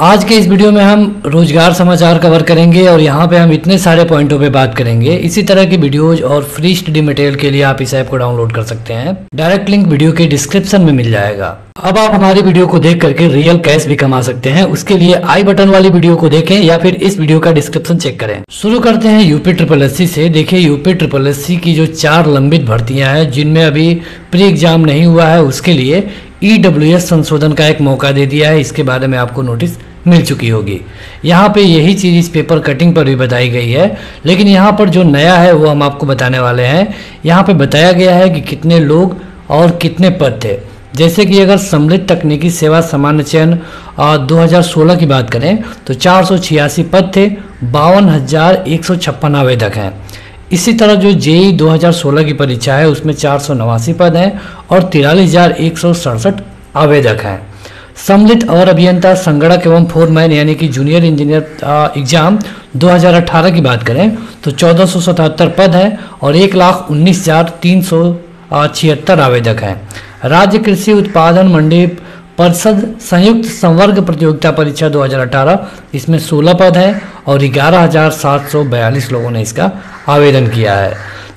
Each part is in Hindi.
आज के इस वीडियो में हम रोजगार समाचार कवर करेंगे और यहाँ पे हम इतने सारे पॉइंटों पे बात करेंगे। इसी तरह की वीडियोज और फ्री स्टडी मटेरियल के लिए आप इस ऐप को डाउनलोड कर सकते हैं। डायरेक्ट लिंक वीडियो के डिस्क्रिप्शन में मिल जाएगा। अब आप हमारी वीडियो को देख करके रियल कैश भी कमा सकते हैं। उसके लिए आई बटन वाली वीडियो को देखें या फिर इस वीडियो का डिस्क्रिप्शन चेक करें। शुरू करते हैं यूपी SSS से। देखिए यूपी SSS की जो 4 लंबित भर्तियां हैं जिनमें अभी प्री एग्जाम नहीं हुआ है, उसके लिए EWS संशोधन का एक मौका दे दिया है। इसके बारे में आपको नोटिस मिल चुकी होगी। यहाँ पे यही चीज़ इस पेपर कटिंग पर भी बताई गई है, लेकिन यहाँ पर जो नया है वो हम आपको बताने वाले हैं। यहाँ पे बताया गया है कि कितने लोग और कितने पद थे। जैसे कि अगर सम्मिलित तकनीकी सेवा सामान्य चयन 2016 की बात करें तो 486 पद थे, 52,156 आवेदक हैं। इसी तरह जो JEE 2016 की परीक्षा है उसमें 489 पद हैं और 43,167 आवेदक हैं। सम्मिलित और अभियंता संगणक एवं फोरमैन यानी कि जूनियर इंजीनियर एग्जाम 2018 की बात करें तो 1477 पद हैं और 1,19,376 आवेदक हैं। राज्य कृषि उत्पादन मंडी परिषद संयुक्त संवर्ग प्रतियोगिता परीक्षा 2018 इसमें 16 पद हैं और 11,742 लोगों ने इसका आवेदन किया है।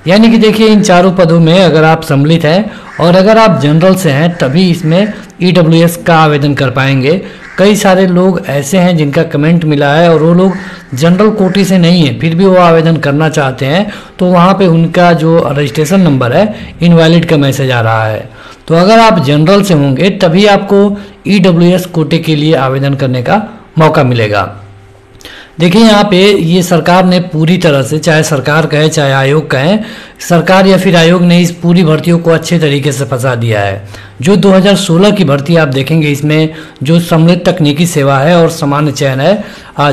यानी कि देखिए इन चारों पदों में अगर आप सम्मिलित हैं और अगर आप जनरल से हैं तभी इसमें EWS का आवेदन कर पाएंगे। कई सारे लोग ऐसे हैं जिनका कमेंट मिला है और वो लोग जनरल कोटी से नहीं है फिर भी वो आवेदन करना चाहते हैं, तो वहाँ पे उनका जो रजिस्ट्रेशन नंबर है इनवैलिड का मैसेज आ रहा है। तो अगर आप जनरल से होंगे तभी आपको EWS कोटे के लिए आवेदन करने का मौका मिलेगा। देखिए यहाँ पे ये सरकार ने पूरी तरह से, चाहे सरकार कहे चाहे आयोग कहें, सरकार या फिर आयोग ने इस पूरी भर्तियों को अच्छे तरीके से फंसा दिया है। जो 2016 की भर्ती आप देखेंगे इसमें जो सम्मिलित तकनीकी सेवा है और सामान्य चयन है,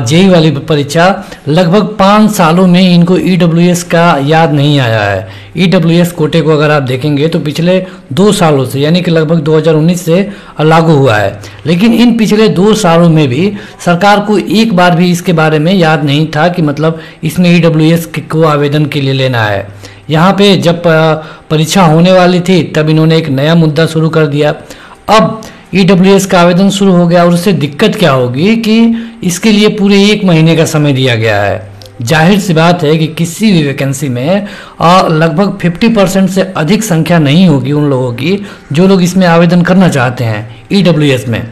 JEE वाली परीक्षा, लगभग 5 सालों में इनको EWS का याद नहीं आया है। EWS कोटे को अगर आप देखेंगे तो पिछले 2 सालों से यानी कि लगभग 2019 से लागू हुआ है, लेकिन इन पिछले 2 सालों में भी सरकार को एक बार भी इसके बारे में याद नहीं था कि मतलब इसमें EWS को आवेदन के लिए लेना है। यहाँ पे जब परीक्षा होने वाली थी तब इन्होंने एक नया मुद्दा शुरू कर दिया। अब EWS का आवेदन शुरू हो गया और उससे दिक्कत क्या होगी कि इसके लिए पूरे 1 महीने का समय दिया गया है। जाहिर सी बात है कि किसी भी वैकेंसी में लगभग 50% से अधिक संख्या नहीं होगी उन लोगों की जो लोग इसमें आवेदन करना चाहते हैं EWS में।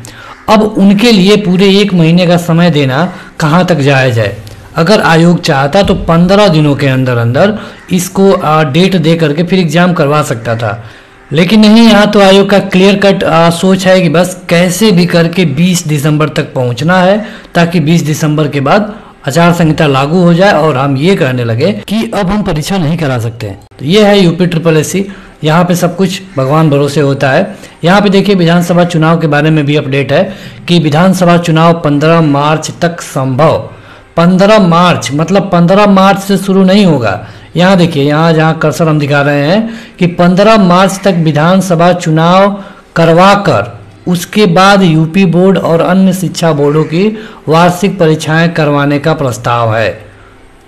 अब उनके लिए पूरे 1 महीने का समय देना कहाँ तक जायज़ है। अगर आयोग चाहता तो 15 दिनों के अंदर अंदर इसको डेट दे करके फिर एग्जाम करवा सकता था, लेकिन नहीं, यहाँ तो आयोग का क्लियर कट सोच है कि बस कैसे भी करके 20 दिसंबर तक पहुँचना है ताकि 20 दिसंबर के बाद आचार संहिता लागू हो जाए और हम ये कहने लगे कि अब हम परीक्षा नहीं करा सकते। तो ये है यूपी SSS। यहाँ पे सब कुछ भगवान भरोसे होता है। यहाँ पे देखिए विधानसभा चुनाव के बारे में भी अपडेट है कि विधानसभा चुनाव 15 मार्च तक संभव। 15 मार्च मतलब 15 मार्च से शुरू नहीं होगा। यहाँ देखिए, यहाँ जहाँ कर्सर हम दिखा रहे हैं कि 15 मार्च तक विधानसभा चुनाव करवा कर उसके बाद यूपी बोर्ड और अन्य शिक्षा बोर्डों की वार्षिक परीक्षाएं करवाने का प्रस्ताव है।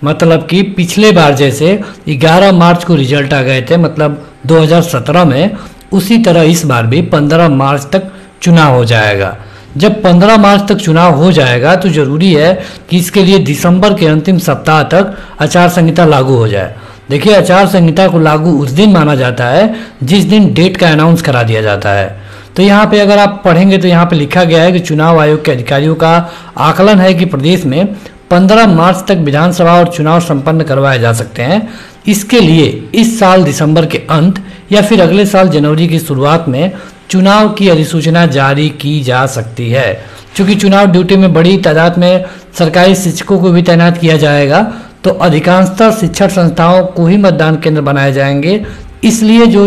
मतलब कि पिछले बार जैसे 11 मार्च को रिजल्ट आ गए थे, मतलब 2017 में, उसी तरह इस बार भी 15 मार्च तक चुनाव हो जाएगा। जब 15 मार्च तक चुनाव हो जाएगा तो जरूरी है कि इसके लिए दिसंबर के अंतिम सप्ताह तक आचार संहिता लागू हो जाए। देखिए आचार संहिता को लागू उस दिन माना जाता है जिस दिन डेट का अनाउंस करा दिया जाता है। तो यहाँ पे अगर आप पढ़ेंगे तो यहाँ पे लिखा गया है कि चुनाव आयोग के अधिकारियों का आकलन है कि प्रदेश में 15 मार्च तक विधानसभा और चुनाव संपन्न करवाए जा सकते हैं। इसके लिए इस साल दिसंबर के अंत या फिर अगले साल जनवरी की शुरुआत में चुनाव की अधिसूचना जारी की जा सकती है। चूंकि चुनाव ड्यूटी में बड़ी तादाद में सरकारी शिक्षकों को भी तैनात किया जाएगा तो अधिकांशतः शिक्षण संस्थाओं को ही मतदान केंद्र बनाए जाएंगे। इसलिए जो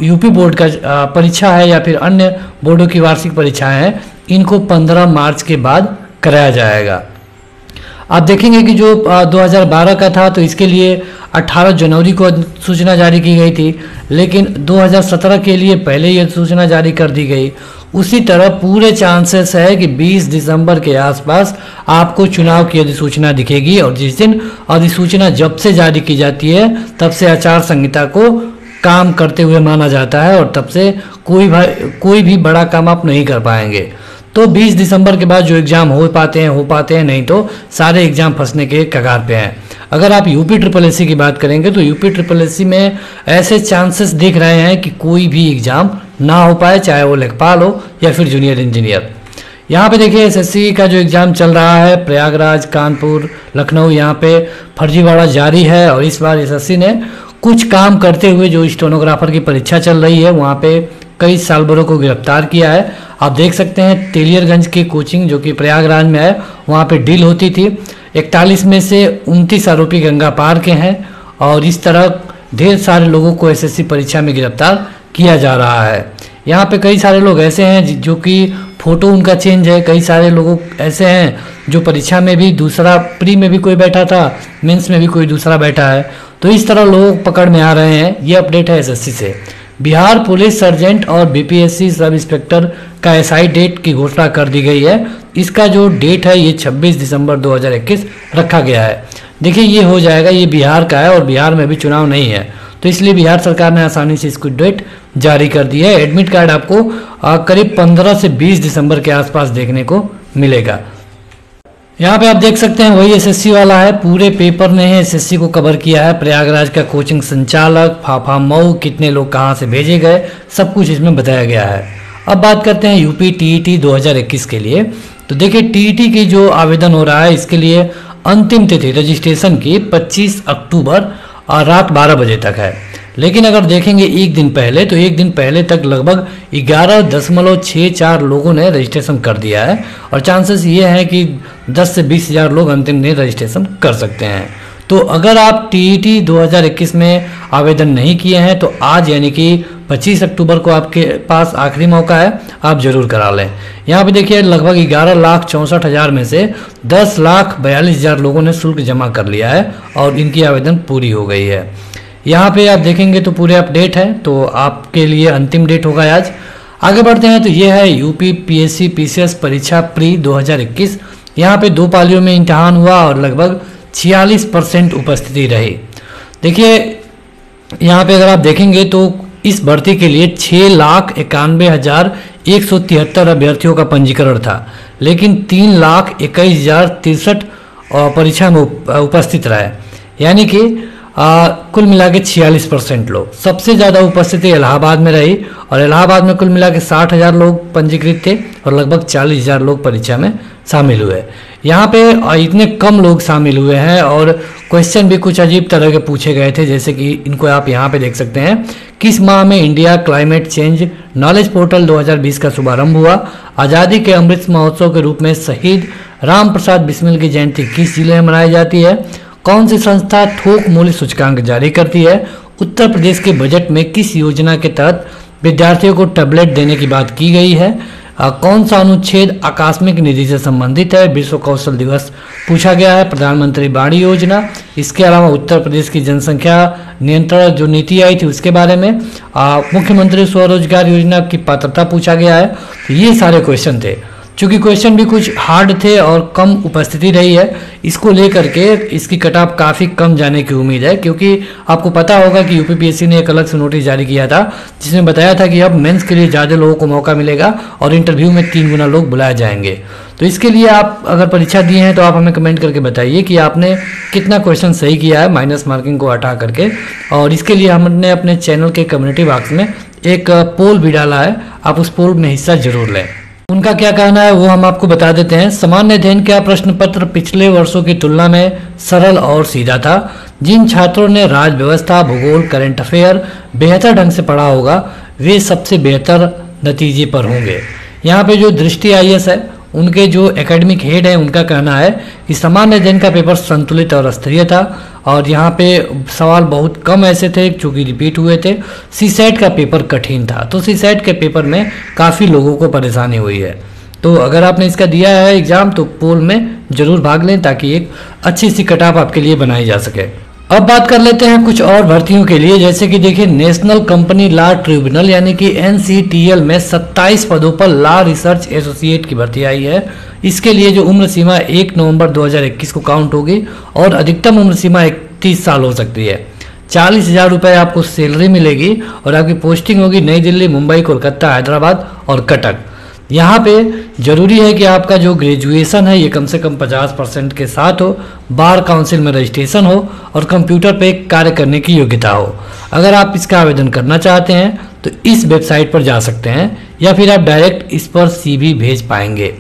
यूपी बोर्ड का परीक्षा है या फिर अन्य बोर्डों की वार्षिक परीक्षाएं हैं इनको 15 मार्च के बाद कराया जाएगा। आप देखेंगे कि जो 2012 का था तो इसके लिए 18 जनवरी को सूचना जारी की गई थी, लेकिन 2017 के लिए पहले ये सूचना जारी कर दी गई। उसी तरह पूरे चांसेस है कि 20 दिसंबर के आसपास आपको चुनाव की अधिसूचना दिखेगी और जिस दिन अधिसूचना जब से जारी की जाती है तब से आचार संहिता को काम करते हुए माना जाता है और तब से कोई भी बड़ा काम आप नहीं कर पाएंगे। तो 20 दिसंबर के बाद जो एग्ज़ाम हो पाते हैं, नहीं तो सारे एग्ज़ाम फंसने के कगार पे हैं। अगर आप यूपी ट्रिपल एससी की बात करेंगे तो यूपी ट्रिपल एससी में ऐसे चांसेस दिख रहे हैं कि कोई भी एग्ज़ाम ना हो पाए, चाहे वो लेखपाल हो या फिर जूनियर इंजीनियर। यहाँ पे देखिए एसएससी का जो एग्ज़ाम चल रहा है प्रयागराज, कानपुर, लखनऊ, यहाँ पे फर्जीवाड़ा जारी है। और इस बार एसएससी ने कुछ काम करते हुए जो स्टेनोग्राफर की परीक्षा चल रही है वहाँ पे कई साल भरों को गिरफ्तार किया है। आप देख सकते हैं तेलियरगंज की कोचिंग जो कि प्रयागराज में है, वहाँ पे डील होती थी। 41 में से 29 आरोपी गंगा पार के हैं और इस तरह ढेर सारे लोगों को एसएससी परीक्षा में गिरफ्तार किया जा रहा है। यहाँ पे कई सारे लोग ऐसे हैं जो कि फ़ोटो उनका चेंज है, कई सारे लोग ऐसे हैं जो परीक्षा में भी दूसरा, प्री में भी कोई बैठा था, मेंस में भी कोई दूसरा बैठा है। तो इस तरह लोग पकड़ में आ रहे हैं। ये अपडेट है एसएससी से। बिहार पुलिस सर्जेंट और बीपीएससी सब इंस्पेक्टर का एसआई डेट की घोषणा कर दी गई है। इसका जो डेट है ये 26 दिसंबर 2021 रखा गया है। देखिए ये हो जाएगा, ये बिहार का है और बिहार में भी चुनाव नहीं है, तो इसलिए बिहार सरकार ने आसानी से इसको डेट जारी कर दी है। एडमिट कार्ड आपको करीब 15 से 20 दिसंबर के आसपास देखने को मिलेगा। यहाँ पे आप देख सकते हैं वही एसएससी वाला है, पूरे पेपर ने एसएससी को कवर किया है। प्रयागराज का कोचिंग संचालक, फाफा मऊ, कितने लोग कहाँ से भेजे गए, सब कुछ इसमें बताया गया है। अब बात करते हैं यूपी टीईटी 2021 के लिए। तो देखिए टीईटी की जो आवेदन हो रहा है इसके लिए अंतिम तिथि रजिस्ट्रेशन की 25 अक्टूबर और रात 12 बजे तक है। लेकिन अगर देखेंगे एक दिन पहले, तो एक दिन पहले तक लगभग 11.64 लोगों ने रजिस्ट्रेशन कर दिया है और चांसेस ये हैं कि 10 से 20 हज़ार लोग अंतिम दिन रजिस्ट्रेशन कर सकते हैं। तो अगर आप टीईटी 2021 में आवेदन नहीं किए हैं तो आज यानी कि 25 अक्टूबर को आपके पास आखिरी मौका है, आप जरूर करा लें। यहाँ पे देखिए लगभग 11,64,000 में से 10,42,000 लोगों ने शुल्क जमा कर लिया है और इनकी आवेदन पूरी हो गई है। यहाँ पे आप देखेंगे तो पूरे अपडेट है, तो आपके लिए अंतिम डेट होगा आज। आगे बढ़ते हैं तो ये है यूपी पीएससी पीसीएस परीक्षा प्री 2021। यहाँ पे 2 पालियों में इम्तिहान हुआ और लगभग 46% उपस्थिति रही। देखिए यहाँ पे अगर आप देखेंगे तो इस भर्ती के लिए 6,91,173 अभ्यर्थियों का पंजीकरण था, लेकिन 3,21,063 परीक्षा में उपस्थित रहे, यानी कि कुल मिला के 46% लोग। सबसे ज़्यादा उपस्थिति इलाहाबाद में रही और इलाहाबाद में कुल मिला के 60,000 लोग पंजीकृत थे और लगभग 40,000 लोग परीक्षा में शामिल हुए। यहाँ पे इतने कम लोग शामिल हुए हैं और क्वेश्चन भी कुछ अजीब तरह के पूछे गए थे, जैसे कि इनको आप यहाँ पे देख सकते हैं। किस माह में India climate change knowledge portal 2020 का शुभारंभ हुआ? आज़ादी के अमृत महोत्सव के रूप में शहीद राम प्रसाद बिस्मिल की जयंती किस जिले में मनाई जाती है? कौन सी संस्था थोक मूल्य सूचकांक जारी करती है? उत्तर प्रदेश के बजट में किस योजना के तहत विद्यार्थियों को टैबलेट देने की बात की गई है? कौन सा अनुच्छेद आकस्मिक निधि से संबंधित है? विश्व कौशल दिवस पूछा गया है। प्रधानमंत्री बाड़ी योजना, इसके अलावा उत्तर प्रदेश की जनसंख्या नियंत्रण जो नीति आई थी उसके बारे में, मुख्यमंत्री स्वरोजगार योजना की पात्रता पूछा गया है। तो ये सारे क्वेश्चन थे। चूँकि क्वेश्चन भी कुछ हार्ड थे और कम उपस्थिति रही है, इसको लेकर के इसकी कट ऑफ काफ़ी कम जाने की उम्मीद है, क्योंकि आपको पता होगा कि यूपीपीएससी ने एक अलग से नोटिस जारी किया था जिसमें बताया था कि अब मेंस के लिए ज़्यादा लोगों को मौका मिलेगा और इंटरव्यू में 3 गुना लोग बुलाए जाएंगे। तो इसके लिए आप अगर परीक्षा दिए हैं तो आप हमें कमेंट करके बताइए कि आपने कितना क्वेश्चन सही किया है माइनस मार्किंग को हटा करके। और इसके लिए हमने अपने चैनल के कम्युनिटी बॉक्स में एक पोल भी डाला है, आप उस पोल में हिस्सा जरूर लें। उनका क्या कहना है वो हम आपको बता देते हैं। सामान्य अध्ययन का प्रश्न पत्र पिछले वर्षों की तुलना में सरल और सीधा था। जिन छात्रों ने राज्य व्यवस्था, भूगोल, करंट अफेयर बेहतर ढंग से पढ़ा होगा वे सबसे बेहतर नतीजे पर होंगे। यहाँ पे जो दृष्टि आईएएस है उनके जो एकेडमिक हेड है उनका कहना है कि सामान्य अध्ययन का पेपर संतुलित और स्तरीय था और यहाँ पे सवाल बहुत कम ऐसे थे चूँकि रिपीट हुए थे। सीसेट का पेपर कठिन था, तो सीसेट के पेपर में काफ़ी लोगों को परेशानी हुई है। तो अगर आपने इसका दिया है एग्ज़ाम तो पोल में ज़रूर भाग लें ताकि एक अच्छी सी कट ऑफ आपके लिए बनाई जा सके। अब बात कर लेते हैं कुछ और भर्तियों के लिए, जैसे कि देखिए नेशनल कंपनी लॉ ट्रिब्यूनल यानी कि एनसीटीएल में 27 पदों पर लॉ रिसर्च एसोसिएट की भर्ती आई है। इसके लिए जो उम्र सीमा 1 नवंबर 2021 को काउंट होगी और अधिकतम उम्र सीमा 31 साल हो सकती है। 40,000 रुपये आपको सैलरी मिलेगी और आपकी पोस्टिंग होगी नई दिल्ली, मुंबई, कोलकाता, हैदराबाद और कटक। यहाँ पे जरूरी है कि आपका जो ग्रेजुएशन है ये कम से कम 50% के साथ हो, बार काउंसिल में रजिस्ट्रेशन हो और कंप्यूटर पे कार्य करने की योग्यता हो। अगर आप इसका आवेदन करना चाहते हैं तो इस वेबसाइट पर जा सकते हैं या फिर आप डायरेक्ट इस पर CV भेज पाएंगे।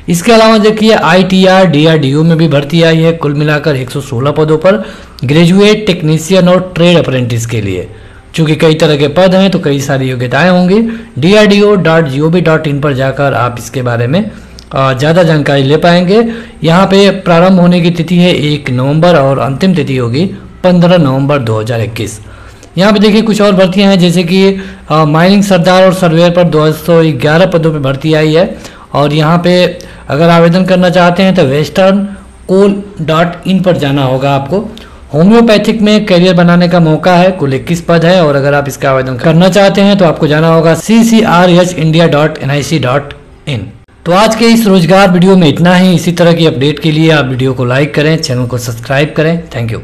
इसके अलावा देखिए ITR DRDO में भी भर्ती आई है, कुल मिलाकर 116 पदों पर ग्रेजुएट, टेक्नीशियन और ट्रेड अप्रेंटिस के लिए। चूँकि कई तरह के पद हैं तो कई सारी योग्यताएं होंगी। DRDO.gov.in पर जाकर आप इसके बारे में ज़्यादा जानकारी ले पाएंगे। यहाँ पे प्रारंभ होने की तिथि है 1 नवंबर और अंतिम तिथि होगी 15 नवंबर 2021। यहाँ पे देखिए कुछ और भर्तियाँ हैं, जैसे कि माइनिंग सरदार और सर्वेयर पर 211 पदों पर भर्ती आई है। और यहाँ पे अगर आवेदन करना चाहते हैं तो westerncoal.in पर जाना होगा आपको। होम्योपैथिक में करियर बनाने का मौका है, कुल 21 पद है और अगर आप इसका आवेदन करना चाहते हैं तो आपको जाना होगा ccrhindia.nic.in। तो आज के इस रोजगार वीडियो में इतना ही। इसी तरह की अपडेट के लिए आप वीडियो को लाइक करें, चैनल को सब्सक्राइब करें। Thank you.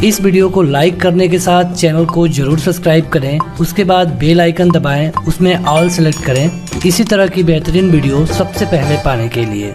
इस वीडियो को लाइक करने के साथ चैनल को जरूर सब्सक्राइब करें, उसके बाद बेल आइकन दबाएं, उसमें ऑल सेलेक्ट करें इसी तरह की बेहतरीन वीडियो सबसे पहले पाने के लिए।